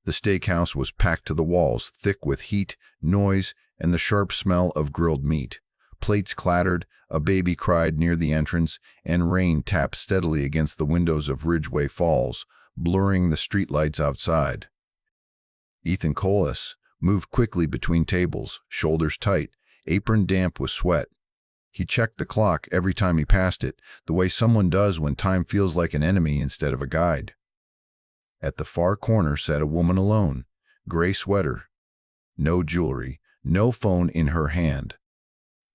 The steakhouse was packed to the walls, thick with heat, noise, and the sharp smell of grilled meat. Plates clattered, a baby cried near the entrance, and rain tapped steadily against the windows of Ridgeway Falls, blurring the streetlights outside. Ethan Colas moved quickly between tables, shoulders tight, apron damp with sweat. He checked the clock every time he passed it, the way someone does when time feels like an enemy instead of a guide. At the far corner sat a woman alone, gray sweater, no jewelry, no phone in her hand.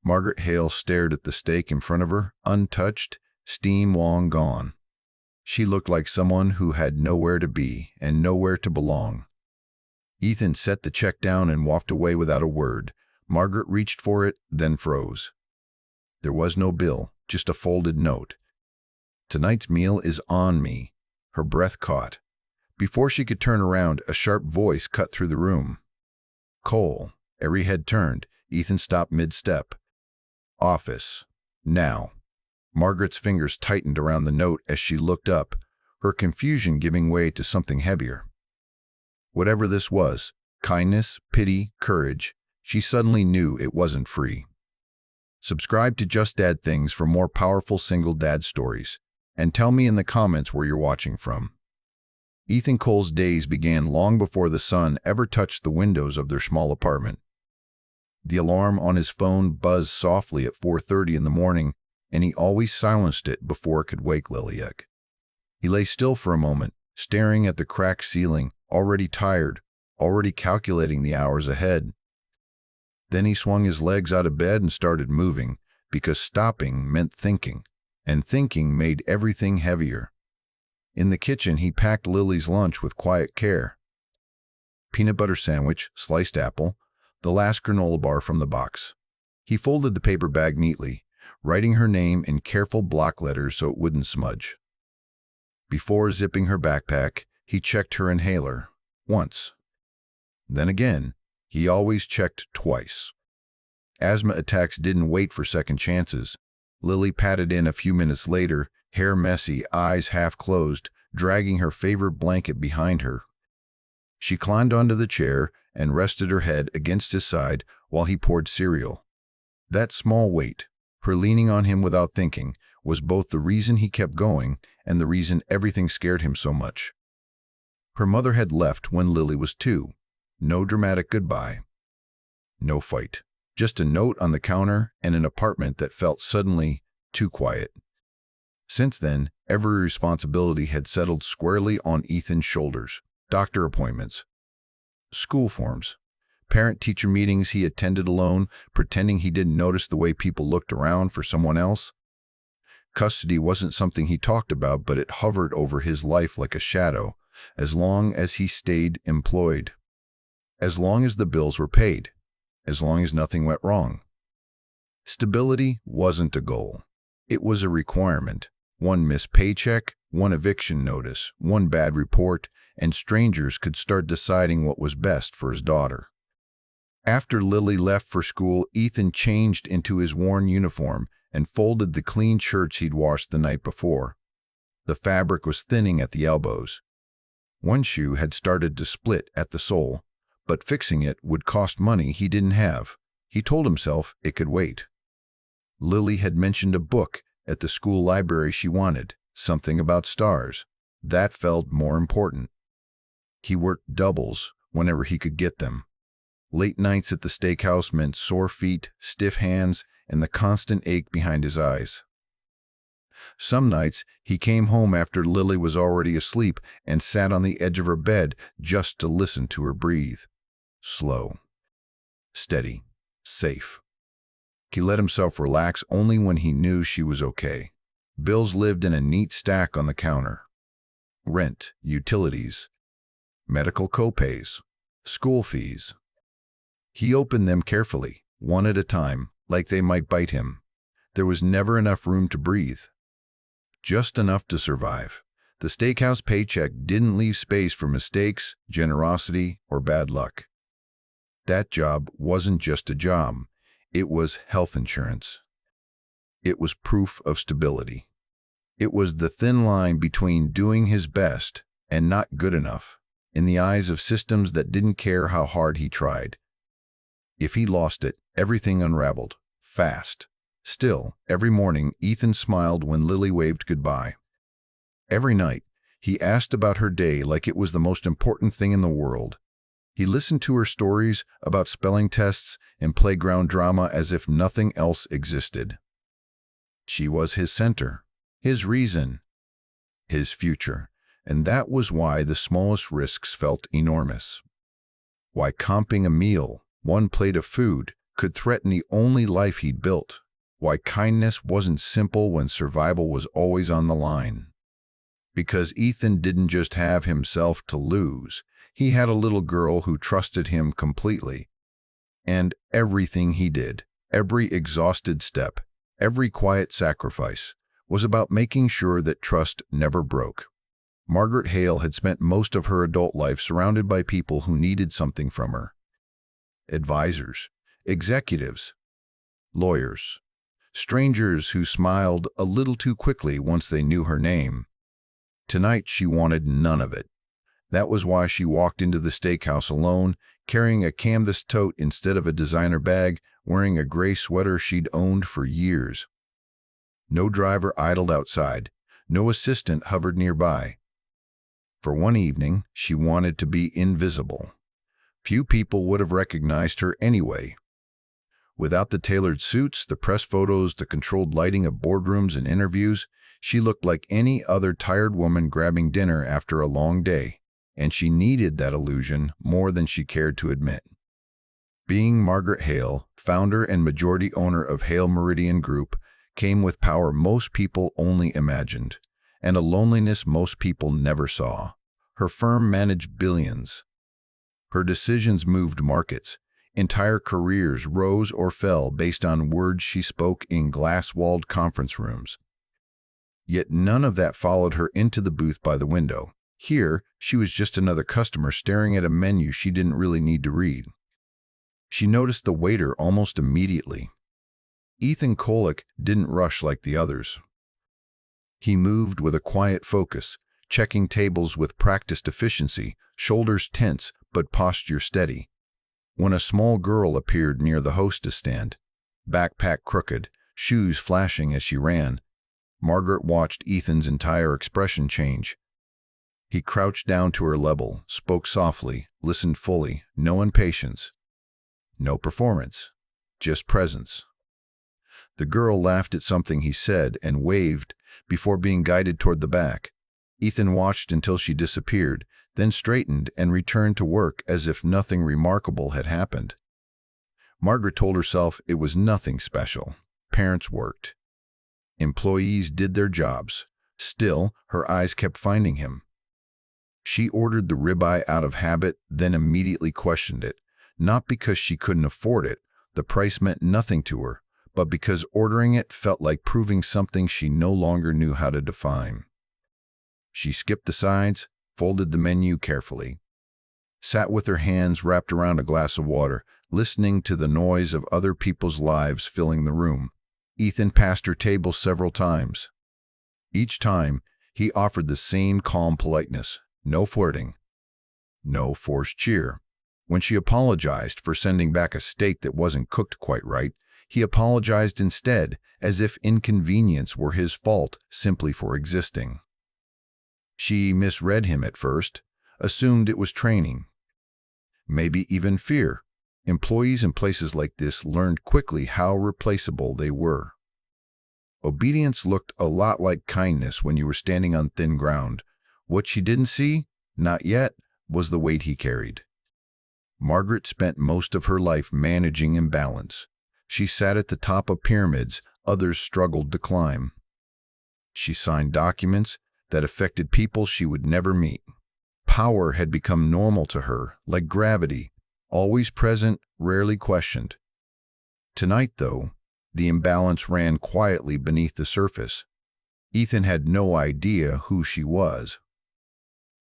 Margaret Hale stared at the steak in front of her, untouched, steam long gone. She looked like someone who had nowhere to be and nowhere to belong. Ethan set the check down and walked away without a word. Margaret reached for it, then froze. There was no bill, just a folded note. "Tonight's meal is on me." Her breath caught. Before she could turn around, a sharp voice cut through the room. "Cole." Every head turned. Ethan stopped mid-step. "Office. Now." Margaret's fingers tightened around the note as she looked up, her confusion giving way to something heavier. Whatever this was, kindness, pity, courage, she suddenly knew it wasn't free. Subscribe to Just Dad Things for more powerful single dad stories, and tell me in the comments where you're watching from. Ethan Cole's days began long before the sun ever touched the windows of their small apartment. The alarm on his phone buzzed softly at 4:30 in the morning, and he always silenced it before it could wake Lilac. He lay still for a moment, staring at the cracked ceiling, already tired, already calculating the hours ahead. Then he swung his legs out of bed and started moving, because stopping meant thinking, and thinking made everything heavier. In the kitchen, he packed Lily's lunch with quiet care. Peanut butter sandwich, sliced apple, the last granola bar from the box. He folded the paper bag neatly, writing her name in careful block letters so it wouldn't smudge. Before zipping her backpack, he checked her inhaler, once. Then again, he always checked twice. Asthma attacks didn't wait for second chances. Lily patted in a few minutes later, hair messy, eyes half closed, dragging her favorite blanket behind her. She climbed onto the chair and rested her head against his side while he poured cereal. That small weight, her leaning on him without thinking, was both the reason he kept going and the reason everything scared him so much. Her mother had left when Lily was 2. No dramatic goodbye. No fight. Just a note on the counter and an apartment that felt suddenly too quiet. Since then, every responsibility had settled squarely on Ethan's shoulders. Doctor appointments, school forms, parent-teacher meetings he attended alone, pretending he didn't notice the way people looked around for someone else. Custody wasn't something he talked about, but it hovered over his life like a shadow, as long as he stayed employed. As long as the bills were paid. As long as nothing went wrong. Stability wasn't a goal. It was a requirement. One missed paycheck, one eviction notice, one bad report, and strangers could start deciding what was best for his daughter. After Lily left for school, Ethan changed into his worn uniform and folded the clean shirts he'd washed the night before. The fabric was thinning at the elbows. One shoe had started to split at the sole, but fixing it would cost money he didn't have. He told himself it could wait. Lily had mentioned a book at the school library she wanted, something about stars. That felt more important. He worked doubles whenever he could get them. Late nights at the steakhouse meant sore feet, stiff hands, and the constant ache behind his eyes. Some nights, he came home after Lily was already asleep and sat on the edge of her bed just to listen to her breathe. Slow, steady, safe. He let himself relax only when he knew she was okay. Bills lived in a neat stack on the counter. Rent, utilities, medical copays, school fees. He opened them carefully, one at a time, like they might bite him. There was never enough room to breathe. Just enough to survive. The steakhouse paycheck didn't leave space for mistakes, generosity, or bad luck. That job wasn't just a job. It was health insurance. It was proof of stability. It was the thin line between doing his best and not good enough. in the eyes of systems that didn't care how hard he tried. If he lost it, everything unraveled, fast. Still, every morning, Ethan smiled when Lily waved goodbye. Every night, he asked about her day like it was the most important thing in the world. He listened to her stories about spelling tests and playground drama as if nothing else existed. She was his center, his reason, his future, and that was why the smallest risks felt enormous. Why comping a meal, one plate of food, could threaten the only life he'd built. Why kindness wasn't simple when survival was always on the line. Because Ethan didn't just have himself to lose, he had a little girl who trusted him completely. And everything he did, every exhausted step, every quiet sacrifice, was about making sure that trust never broke. Margaret Hale had spent most of her adult life surrounded by people who needed something from her. Advisors, executives, lawyers, strangers who smiled a little too quickly once they knew her name. Tonight she wanted none of it. That was why she walked into the steakhouse alone, carrying a canvas tote instead of a designer bag, wearing a gray sweater she'd owned for years. No driver idled outside. No assistant hovered nearby. For one evening, she wanted to be invisible. Few people would have recognized her anyway. Without the tailored suits, the press photos, the controlled lighting of boardrooms and interviews, she looked like any other tired woman grabbing dinner after a long day, and she needed that illusion more than she cared to admit. Being Margaret Hale, founder and majority owner of Hale Meridian Group, came with power most people only imagined, and a loneliness most people never saw. Her firm managed billions. Her decisions moved markets. Entire careers rose or fell based on words she spoke in glass-walled conference rooms. Yet none of that followed her into the booth by the window. Here, she was just another customer staring at a menu she didn't really need to read. She noticed the waiter almost immediately. Ethan Kolick didn't rush like the others. He moved with a quiet focus, checking tables with practiced efficiency, shoulders tense but posture steady. When a small girl appeared near the hostess stand, backpack crooked, shoes flashing as she ran, Margaret watched Ethan's entire expression change. He crouched down to her level, spoke softly, listened fully, no impatience, no performance, just presence. The girl laughed at something he said and waved before being guided toward the back. Ethan watched until she disappeared, then straightened and returned to work as if nothing remarkable had happened. Margaret told herself it was nothing special. Parents worked. Employees did their jobs. Still, her eyes kept finding him. She ordered the ribeye out of habit, then immediately questioned it, not because she couldn't afford it, the price meant nothing to her, but because ordering it felt like proving something she no longer knew how to define. She skipped the sides, folded the menu carefully, sat with her hands wrapped around a glass of water, listening to the noise of other people's lives filling the room. Ethan passed her table several times. Each time, he offered the same calm politeness, no flirting, no forced cheer. When she apologized for sending back a steak that wasn't cooked quite right, he apologized instead, as if inconvenience were his fault simply for existing. She misread him at first, assumed it was training, maybe even fear. Employees in places like this learned quickly how replaceable they were. Obedience looked a lot like kindness when you were standing on thin ground. What she didn't see, not yet, was the weight he carried. Margaret spent most of her life managing imbalance. She sat at the top of pyramids others struggled to climb. She signed documents that affected people she would never meet. Power had become normal to her, like gravity, always present, rarely questioned. Tonight, though, the imbalance ran quietly beneath the surface. Ethan had no idea who she was.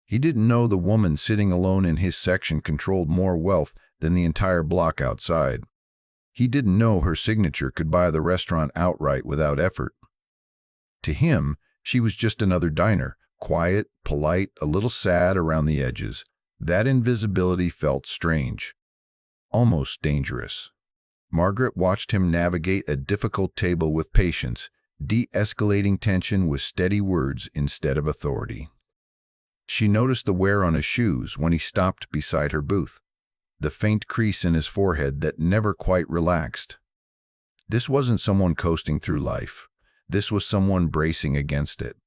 He didn't know the woman sitting alone in his section controlled more wealth than the entire block outside. He didn't know her signature could buy the restaurant outright without effort. To him, she was just another diner, quiet, polite, a little sad around the edges. That invisibility felt strange, almost dangerous. Margaret watched him navigate a difficult table with patience, de-escalating tension with steady words instead of authority. She noticed the wear on his shoes when he stopped beside her booth, the faint crease in his forehead that never quite relaxed. This wasn't someone coasting through life. This was someone bracing against it.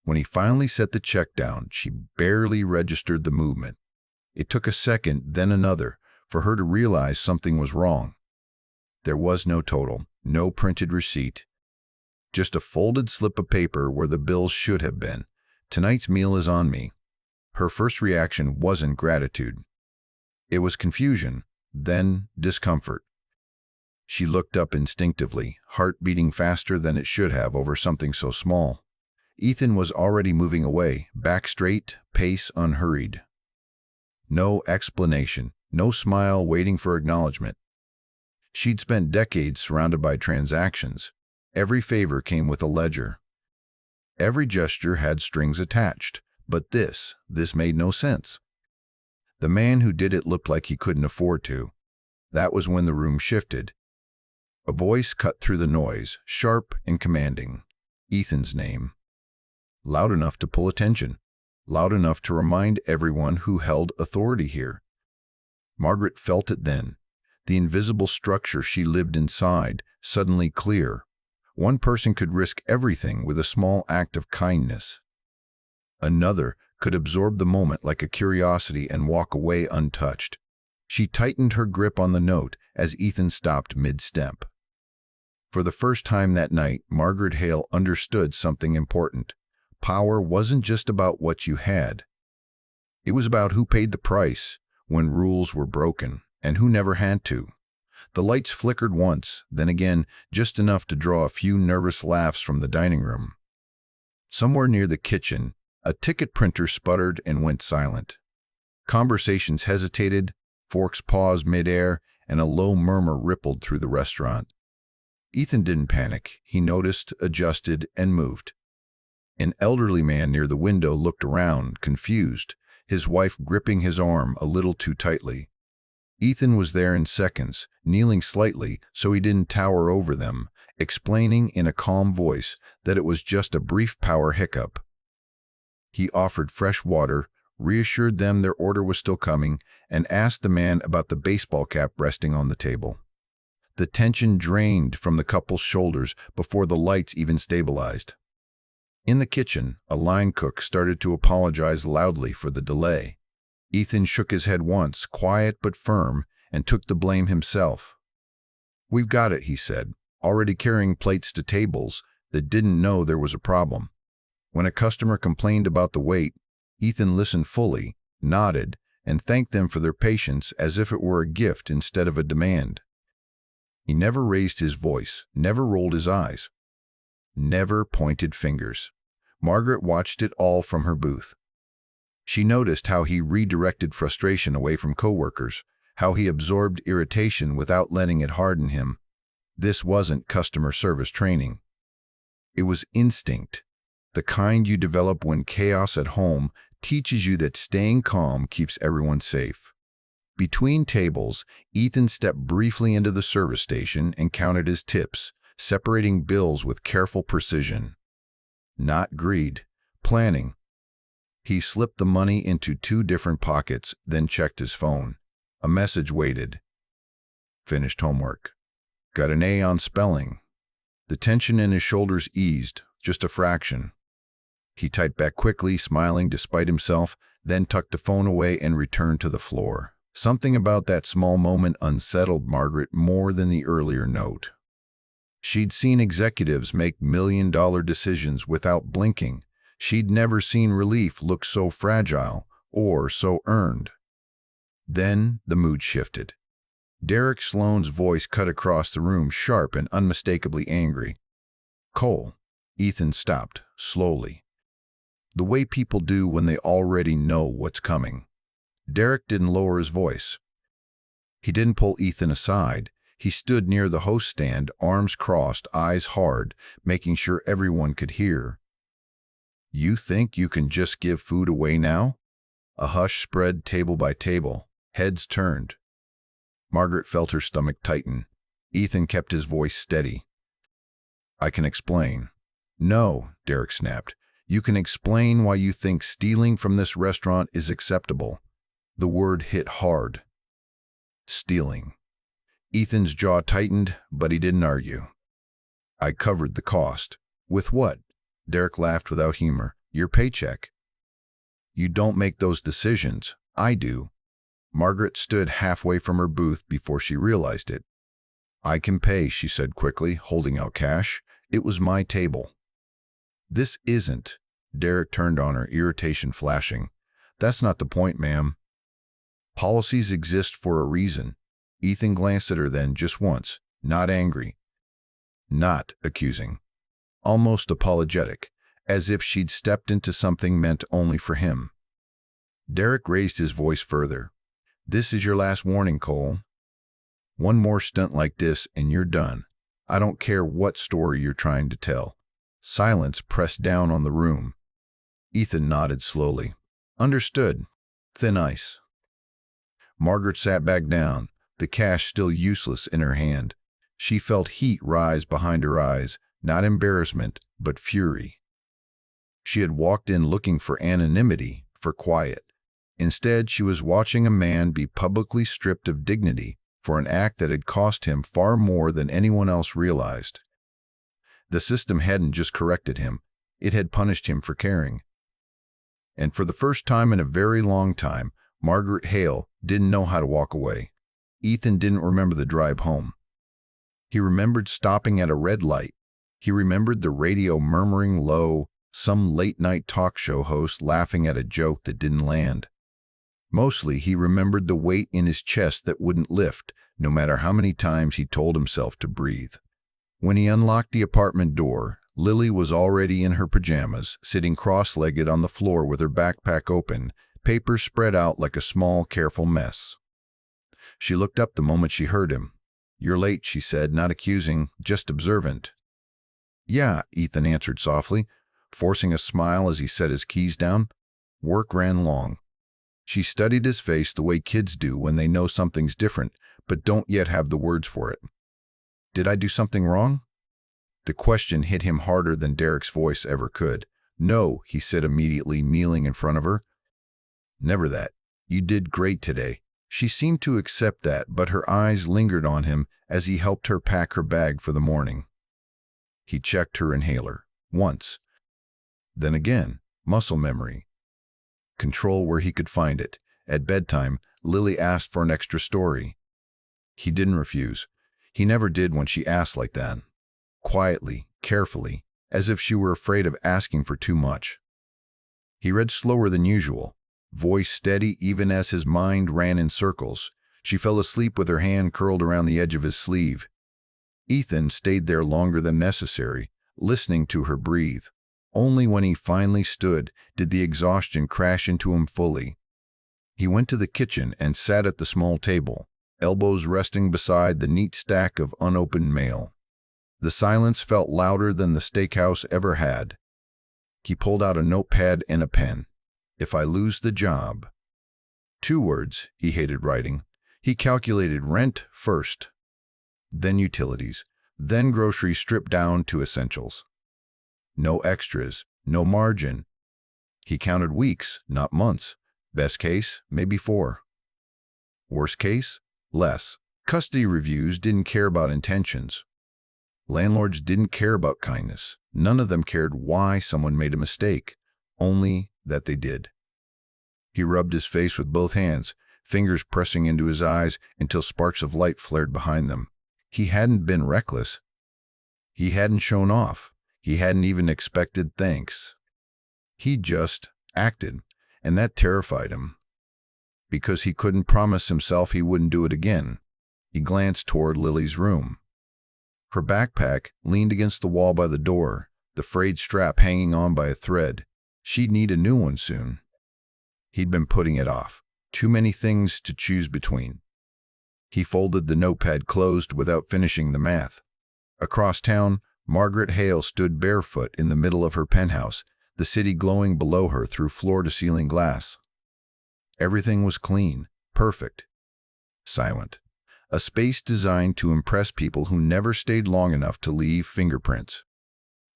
When he finally set the check down, she barely registered the movement. It took a second, then another, for her to realize something was wrong. There was no total, no printed receipt, just a folded slip of paper where the bill should have been. "Tonight's meal is on me." Her first reaction wasn't gratitude. It was confusion, then discomfort. She looked up instinctively, heart beating faster than it should have over something so small. Ethan was already moving away, back straight, pace unhurried. No explanation, no smile waiting for acknowledgement. She'd spent decades surrounded by transactions. Every favor came with a ledger. Every gesture had strings attached, but this made no sense. The man who did it looked like he couldn't afford to. That was when the room shifted. A voice cut through the noise, sharp and commanding. Ethan's name. Loud enough to pull attention. Loud enough to remind everyone who held authority here. Margaret felt it then. The invisible structure she lived inside, suddenly clear. One person could risk everything with a small act of kindness. Another could absorb the moment like a curiosity and walk away untouched. She tightened her grip on the note as Ethan stopped mid-step. For the first time that night, Margaret Hale understood something important. Power wasn't just about what you had. It was about who paid the price when rules were broken, and who never had to. The lights flickered once, then again, just enough to draw a few nervous laughs from the dining room. Somewhere near the kitchen, a ticket printer sputtered and went silent. Conversations hesitated, forks paused mid-air, and a low murmur rippled through the restaurant. Ethan didn't panic. He noticed, adjusted, and moved. An elderly man near the window looked around, confused, his wife gripping his arm a little too tightly. Ethan was there in seconds, kneeling slightly so he didn't tower over them, explaining in a calm voice that it was just a brief power hiccup. He offered fresh water, reassured them their order was still coming, and asked the man about the baseball cap resting on the table. The tension drained from the couple's shoulders before the lights even stabilized. In the kitchen, a line cook started to apologize loudly for the delay. Ethan shook his head once, quiet but firm, and took the blame himself. "We've got it," he said, already carrying plates to tables that didn't know there was a problem. When a customer complained about the wait, Ethan listened fully, nodded, and thanked them for their patience as if it were a gift instead of a demand. He never raised his voice, never rolled his eyes, never pointed fingers. Margaret watched it all from her booth. She noticed how he redirected frustration away from coworkers, how he absorbed irritation without letting it harden him. This wasn't customer service training. It was instinct, the kind you develop when chaos at home teaches you that staying calm keeps everyone safe. Between tables, Ethan stepped briefly into the service station and counted his tips, separating bills with careful precision. Not greed, planning. He slipped the money into 2 different pockets, then checked his phone. A message waited. Finished homework. Got an A on spelling. The tension in his shoulders eased, just a fraction. He typed back quickly, smiling despite himself, then tucked the phone away and returned to the floor. Something about that small moment unsettled Margaret more than the earlier note. She'd seen executives make million-dollar decisions without blinking. She'd never seen relief look so fragile or so earned. Then the mood shifted. Derek Sloan's voice cut across the room, sharp and unmistakably angry. "Cole." Ethan stopped, slowly. The way people do when they already know what's coming. Derek didn't lower his voice. He didn't pull Ethan aside. He stood near the host stand, arms crossed, eyes hard, making sure everyone could hear. "You think you can just give food away now? A hush spread table by table. Heads turned. Margaret felt her stomach tighten. Ethan kept his voice steady. "I can explain." "No," Derek snapped. "You can explain why you think stealing from this restaurant is acceptable." The word hit hard. Stealing. Ethan's jaw tightened, but he didn't argue. "I covered the cost." "With what?" Derek laughed without humor. "Your paycheck." "You don't make those decisions. I do." Margaret stood halfway from her booth before she realized it. "I can pay," she said quickly, holding out cash. "It was my table." "This isn't." Derek turned on her, irritation flashing. "That's not the point, ma'am. Policies exist for a reason." Ethan glanced at her then, just once, not angry, not accusing, almost apologetic, as if she'd stepped into something meant only for him. Derek raised his voice further. "This is your last warning, Cole. One more stunt like this and you're done. I don't care what story you're trying to tell." Silence pressed down on the room. Ethan nodded slowly. "Understood." Thin ice. Margaret sat back down, the cash still useless in her hand. She felt heat rise behind her eyes, not embarrassment, but fury. She had walked in looking for anonymity, for quiet. Instead, she was watching a man be publicly stripped of dignity for an act that had cost him far more than anyone else realized. The system hadn't just corrected him, it had punished him for caring. And for the first time in a very long time, Margaret Hale didn't know how to walk away. Ethan didn't remember the drive home. He remembered stopping at a red light. He remembered the radio murmuring low, some late-night talk show host laughing at a joke that didn't land. Mostly, he remembered the weight in his chest that wouldn't lift, no matter how many times he told himself to breathe. When he unlocked the apartment door, Lily was already in her pajamas, sitting cross-legged on the floor with her backpack open, papers spread out like a small, careful mess. She looked up the moment she heard him. "You're late," she said, not accusing, just observant. "Yeah," Ethan answered softly, forcing a smile as he set his keys down. "Work ran long." She studied his face the way kids do when they know something's different, but don't yet have the words for it. "Did I do something wrong?" The question hit him harder than Derek's voice ever could. "No," he said immediately, kneeling in front of her. "Never that. You did great today." She seemed to accept that, but her eyes lingered on him as he helped her pack her bag for the morning. He checked her inhaler. Once. Then again. Muscle memory. Control where he could find it. At bedtime, Lily asked for an extra story. He didn't refuse. He never did when she asked like that. Quietly, carefully, as if she were afraid of asking for too much. He read slower than usual, voice steady even as his mind ran in circles. She fell asleep with her hand curled around the edge of his sleeve. Ethan stayed there longer than necessary, listening to her breathe. Only when he finally stood did the exhaustion crash into him fully. He went to the kitchen and sat at the small table, elbows resting beside the neat stack of unopened mail. The silence felt louder than the steakhouse ever had. He pulled out a notepad and a pen. "If I lose the job." 2 words, he hated writing. He calculated rent first, then utilities, then groceries stripped down to essentials. No extras, no margin. He counted weeks, not months. Best case, maybe 4. Worst case, less. Custody reviews didn't care about intentions. Landlords didn't care about kindness. None of them cared why someone made a mistake, only that they did. He rubbed his face with both hands, fingers pressing into his eyes until sparks of light flared behind them. He hadn't been reckless. He hadn't shown off. He hadn't even expected thanks. He just acted, and that terrified him. Because he couldn't promise himself he wouldn't do it again. He glanced toward Lily's room. Her backpack leaned against the wall by the door, the frayed strap hanging on by a thread. She'd need a new one soon. He'd been putting it off. Too many things to choose between. He folded the notepad closed without finishing the math. Across town, Margaret Hale stood barefoot in the middle of her penthouse, the city glowing below her through floor-to-ceiling glass. Everything was clean, perfect, silent. A space designed to impress people who never stayed long enough to leave fingerprints.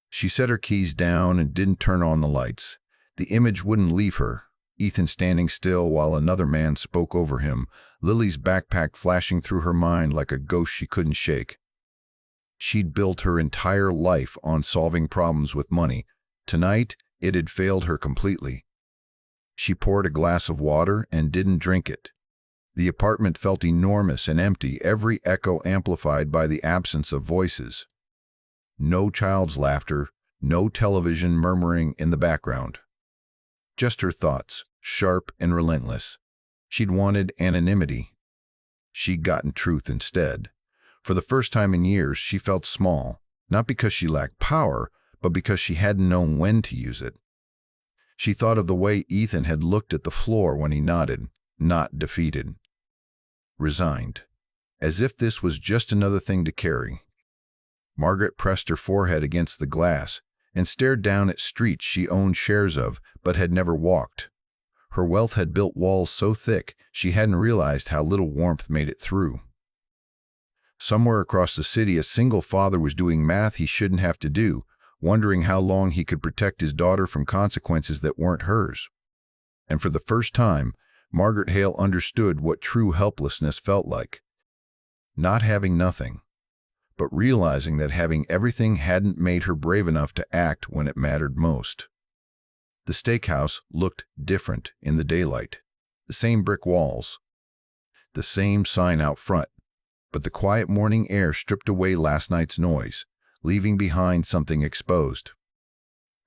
She set her keys down and didn't turn on the lights. The image wouldn't leave her. Ethan standing still while another man spoke over him, Lily's backpack flashing through her mind like a ghost she couldn't shake. She'd built her entire life on solving problems with money. Tonight, it had failed her completely. She poured a glass of water and didn't drink it. The apartment felt enormous and empty, every echo amplified by the absence of voices. No child's laughter, no television murmuring in the background. Just her thoughts, sharp and relentless. She'd wanted anonymity. She'd gotten truth instead. For the first time in years, she felt small, not because she lacked power, but because she hadn't known when to use it. She thought of the way Ethan had looked at the floor when he nodded, not defeated. Resigned. As if this was just another thing to carry. Margaret pressed her forehead against the glass and stared down at streets she owned shares of but had never walked. Her wealth had built walls so thick she hadn't realized how little warmth made it through. Somewhere across the city, a single father was doing math he shouldn't have to do, wondering how long he could protect his daughter from consequences that weren't hers. And for the first time, Margaret Hale understood what true helplessness felt like. Not having nothing, but realizing that having everything hadn't made her brave enough to act when it mattered most. The steakhouse looked different in the daylight. The same brick walls, the same sign out front, but the quiet morning air stripped away last night's noise, leaving behind something exposed.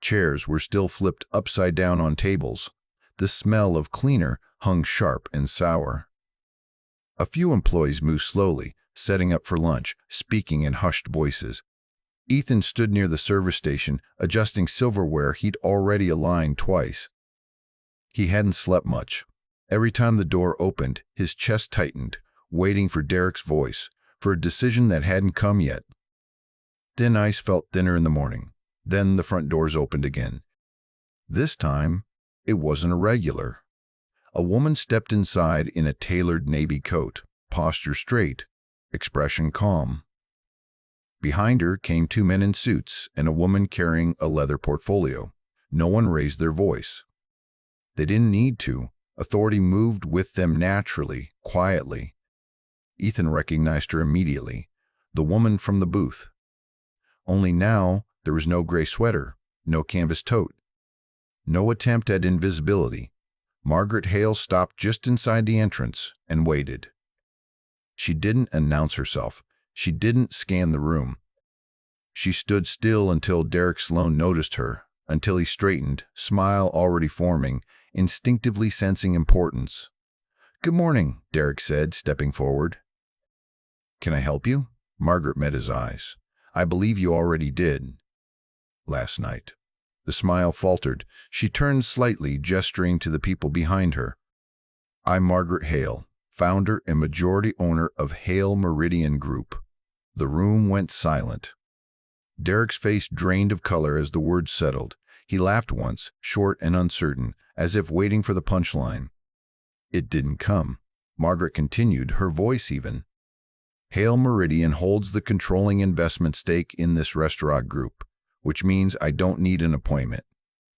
Chairs were still flipped upside down on tables. The smell of cleaner hung sharp and sour. A few employees moved slowly, setting up for lunch, speaking in hushed voices. Ethan stood near the service station, adjusting silverware he'd already aligned twice. He hadn't slept much. Every time the door opened, his chest tightened, waiting for Derek's voice, for a decision that hadn't come yet. Thin ice felt thinner in the morning. Then the front doors opened again. This time, it wasn't a regular. A woman stepped inside in a tailored navy coat, posture straight, expression calm. Behind her came two men in suits and a woman carrying a leather portfolio. No one raised their voice. They didn't need to. Authority moved with them naturally, quietly. Ethan recognized her immediately, the woman from the booth. Only now there was no gray sweater, no canvas tote, no attempt at invisibility. Margaret Hale stopped just inside the entrance and waited. She didn't announce herself. She didn't scan the room. She stood still until Derek Sloan noticed her, until he straightened, smile already forming, instinctively sensing importance. "Good morning," Derek said, stepping forward. "Can I help you?" Margaret met his eyes. "I believe you already did. Last night." The smile faltered. She turned slightly, gesturing to the people behind her. "I'm Margaret Hale, founder and majority owner of Hale Meridian Group." The room went silent. Derek's face drained of color as the words settled. He laughed once, short and uncertain, as if waiting for the punchline. It didn't come. Margaret continued, her voice even. "Hale Meridian holds the controlling investment stake in this restaurant group, which means I don't need an appointment."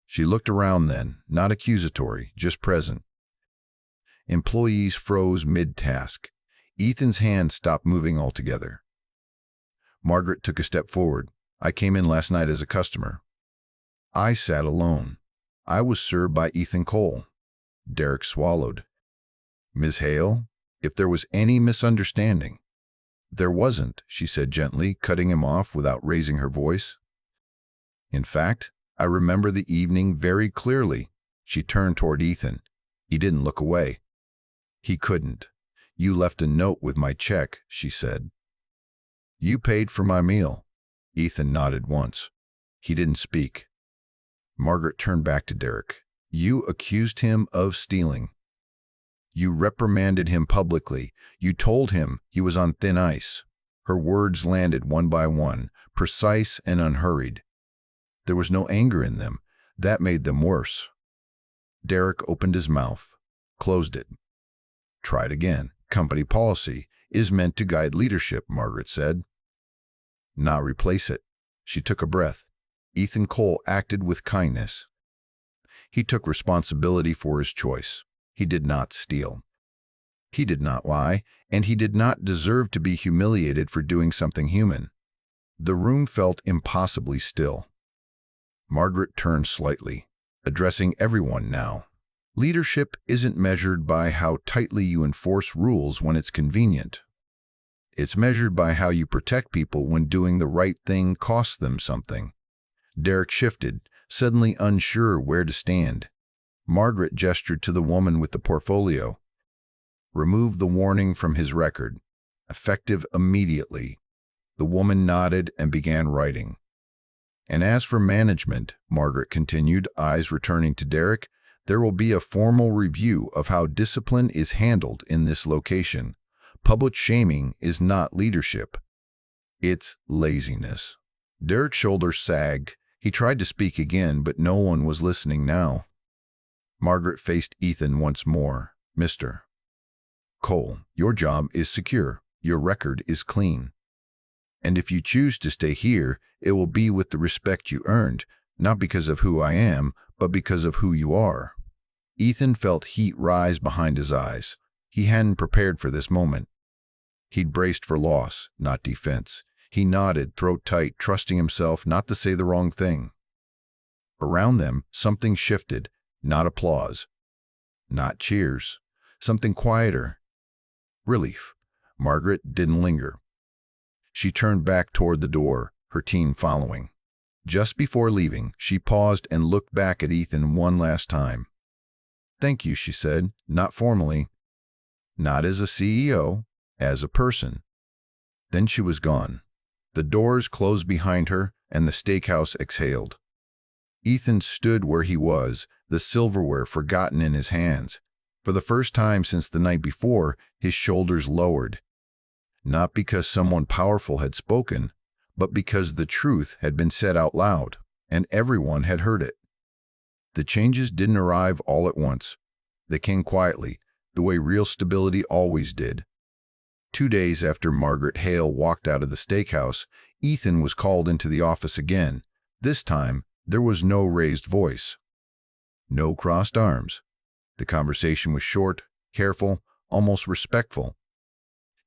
She looked around then, not accusatory, just present. Employees froze mid-task. Ethan's hand stopped moving altogether. Margaret took a step forward. "I came in last night as a customer." I sat alone. I was served by Ethan Cole. Derek swallowed. "Ms. Hale, if there was any misunderstanding." "There wasn't," she said gently, cutting him off without raising her voice. "In fact, I remember the evening very clearly." She turned toward Ethan. He didn't look away. He couldn't. "You left a note with my check," she said. "You paid for my meal." Ethan nodded once. He didn't speak. Margaret turned back to Derek. "You accused him of stealing. You reprimanded him publicly. You told him he was on thin ice." Her words landed one by one, precise and unhurried. There was no anger in them. That made them worse. Derek opened his mouth. Closed it. Tried again. Company policy is meant to guide leadership, Margaret said. Not replace it. She took a breath. Ethan Cole acted with kindness. He took responsibility for his choice. He did not steal. He did not lie, and he did not deserve to be humiliated for doing something human. The room felt impossibly still. Margaret turned slightly, addressing everyone now. Leadership isn't measured by how tightly you enforce rules when it's convenient. It's measured by how you protect people when doing the right thing costs them something. Derek shifted, suddenly unsure where to stand. Margaret gestured to the woman with the portfolio. Remove the warning from his record. Effective immediately. The woman nodded and began writing. And as for management, Margaret continued, eyes returning to Derek, there will be a formal review of how discipline is handled in this location. Public shaming is not leadership. It's laziness. Derek's shoulders sagged. He tried to speak again, but no one was listening now. Margaret faced Ethan once more. Mr. Cole, your job is secure. Your record is clean. And if you choose to stay here, it will be with the respect you earned, not because of who I am, but because of who you are. Ethan felt heat rise behind his eyes. He hadn't prepared for this moment. He'd braced for loss, not defense. He nodded, throat tight, trusting himself not to say the wrong thing. Around them, something shifted, not applause, not cheers, something quieter. Relief. Margaret didn't linger. She turned back toward the door, her team following. Just before leaving, she paused and looked back at Ethan one last time. Thank you, she said, not formally, not as a CEO, as a person. Then she was gone. The doors closed behind her, and the steakhouse exhaled. Ethan stood where he was, the silverware forgotten in his hands. For the first time since the night before, his shoulders lowered. Not because someone powerful had spoken, but because the truth had been said out loud, and everyone had heard it. The changes didn't arrive all at once. They came quietly, the way real stability always did. 2 days after Margaret Hale walked out of the steakhouse, Ethan was called into the office again. This time, there was no raised voice. No crossed arms. The conversation was short, careful, almost respectful.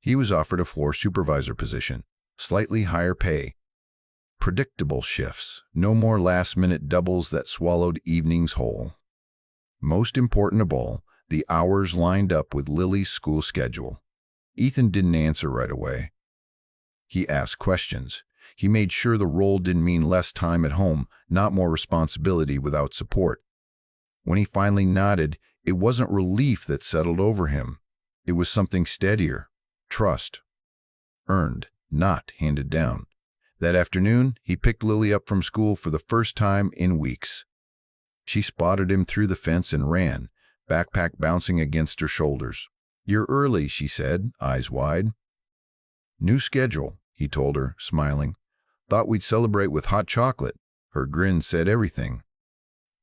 He was offered a floor supervisor position, slightly higher pay. Predictable shifts, no more last-minute doubles that swallowed evenings whole. Most important of all, the hours lined up with Lily's school schedule. Ethan didn't answer right away. He asked questions. He made sure the role didn't mean less time at home, not more responsibility without support. When he finally nodded, it wasn't relief that settled over him. It was something steadier. Trust. Earned, not handed down. That afternoon, he picked Lily up from school for the first time in weeks. She spotted him through the fence and ran, backpack bouncing against her shoulders. You're early, she said, eyes wide. New schedule, he told her, smiling. Thought we'd celebrate with hot chocolate. Her grin said everything.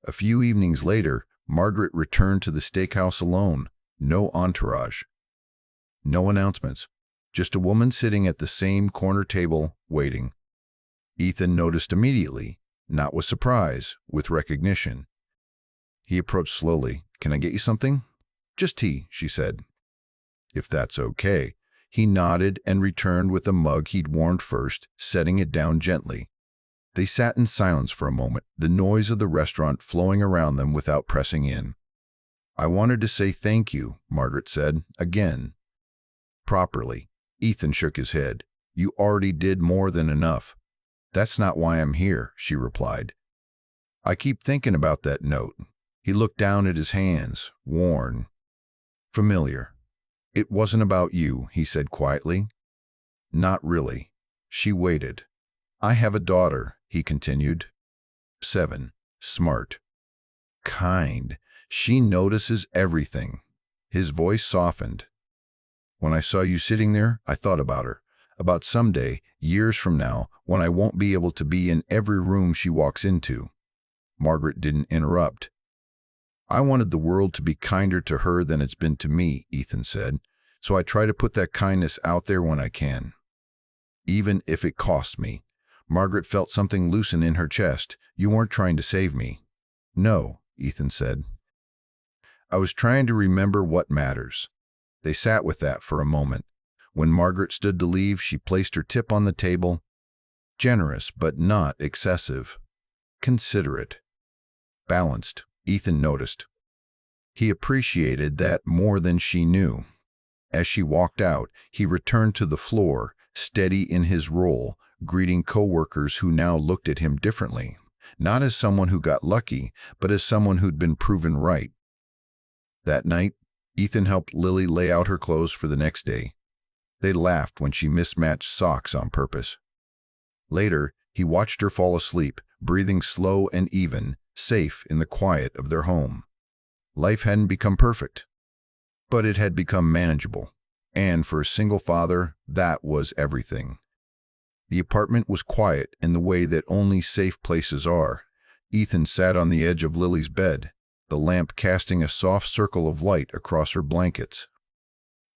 A few evenings later, Margaret returned to the steakhouse alone. No entourage. No announcements. Just a woman sitting at the same corner table, waiting. Ethan noticed immediately, not with surprise, with recognition. He approached slowly. Can I get you something? Just tea, she said. If that's okay. He nodded and returned with a mug he'd warmed first, setting it down gently. They sat in silence for a moment, the noise of the restaurant flowing around them without pressing in. I wanted to say thank you, Margaret said, again. Properly. Ethan shook his head. You already did more than enough. That's not why I'm here, she replied. I keep thinking about that note. He looked down at his hands, worn, familiar. It wasn't about you, he said quietly. Not really. She waited. I have a daughter, he continued. 7. Smart. Kind. She notices everything. His voice softened. When I saw you sitting there, I thought about her. About someday, years from now, when I won't be able to be in every room she walks into. Margaret didn't interrupt. I wanted the world to be kinder to her than it's been to me, Ethan said, so I try to put that kindness out there when I can. Even if it costs me. Margaret felt something loosen in her chest. You weren't trying to save me. No, Ethan said. I was trying to remember what matters. They sat with that for a moment. When Margaret stood to leave, she placed her tip on the table. Generous, but not excessive. Considerate. Balanced, Ethan noticed. He appreciated that more than she knew. As she walked out, he returned to the floor, steady in his role, greeting coworkers who now looked at him differently. Not as someone who got lucky, but as someone who'd been proven right. That night, Ethan helped Lily lay out her clothes for the next day. They laughed when she mismatched socks on purpose. Later, he watched her fall asleep, breathing slow and even, safe in the quiet of their home. Life hadn't become perfect, but it had become manageable. And for a single father, that was everything. The apartment was quiet in the way that only safe places are. Ethan sat on the edge of Lily's bed, the lamp casting a soft circle of light across her blankets.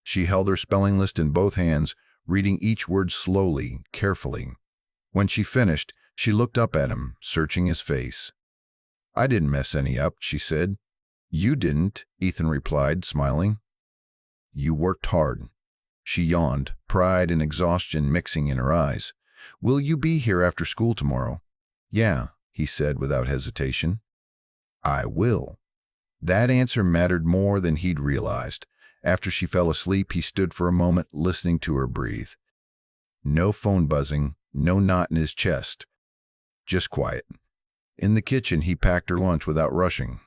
She held her spelling list in both hands, reading each word slowly, carefully. When she finished, she looked up at him, searching his face. I didn't mess any up, she said. You didn't, Ethan replied, smiling. You worked hard. She yawned, pride and exhaustion mixing in her eyes. Will you be here after school tomorrow? Yeah, he said without hesitation. I will. That answer mattered more than he'd realized. After she fell asleep, he stood for a moment, listening to her breathe. No phone buzzing, no knot in his chest. Just quiet. In the kitchen, he packed her lunch without rushing.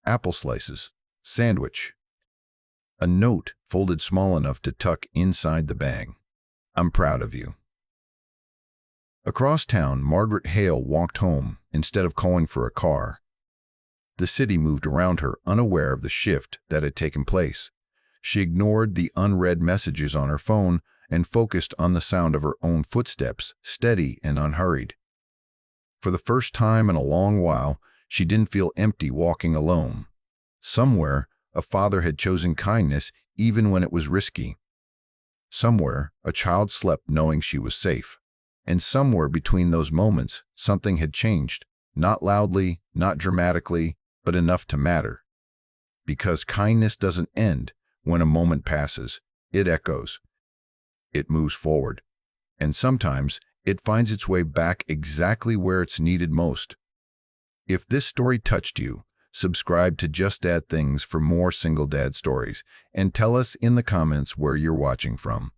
Apple slices, sandwich. A note folded small enough to tuck inside the bag. I'm proud of you. Across town, Margaret Hale walked home instead of calling for a car. The city moved around her, unaware of the shift that had taken place. She ignored the unread messages on her phone and focused on the sound of her own footsteps, steady and unhurried. For the first time in a long while, she didn't feel empty walking alone. Somewhere, a father had chosen kindness even when it was risky. Somewhere, a child slept knowing she was safe. And somewhere between those moments, something had changed. Not loudly, not dramatically, but enough to matter. Because kindness doesn't end when a moment passes. It echoes. It moves forward. And sometimes, it finds its way back exactly where it's needed most. If this story touched you, subscribe to Just Dad Things for more single dad stories, and tell us in the comments where you're watching from.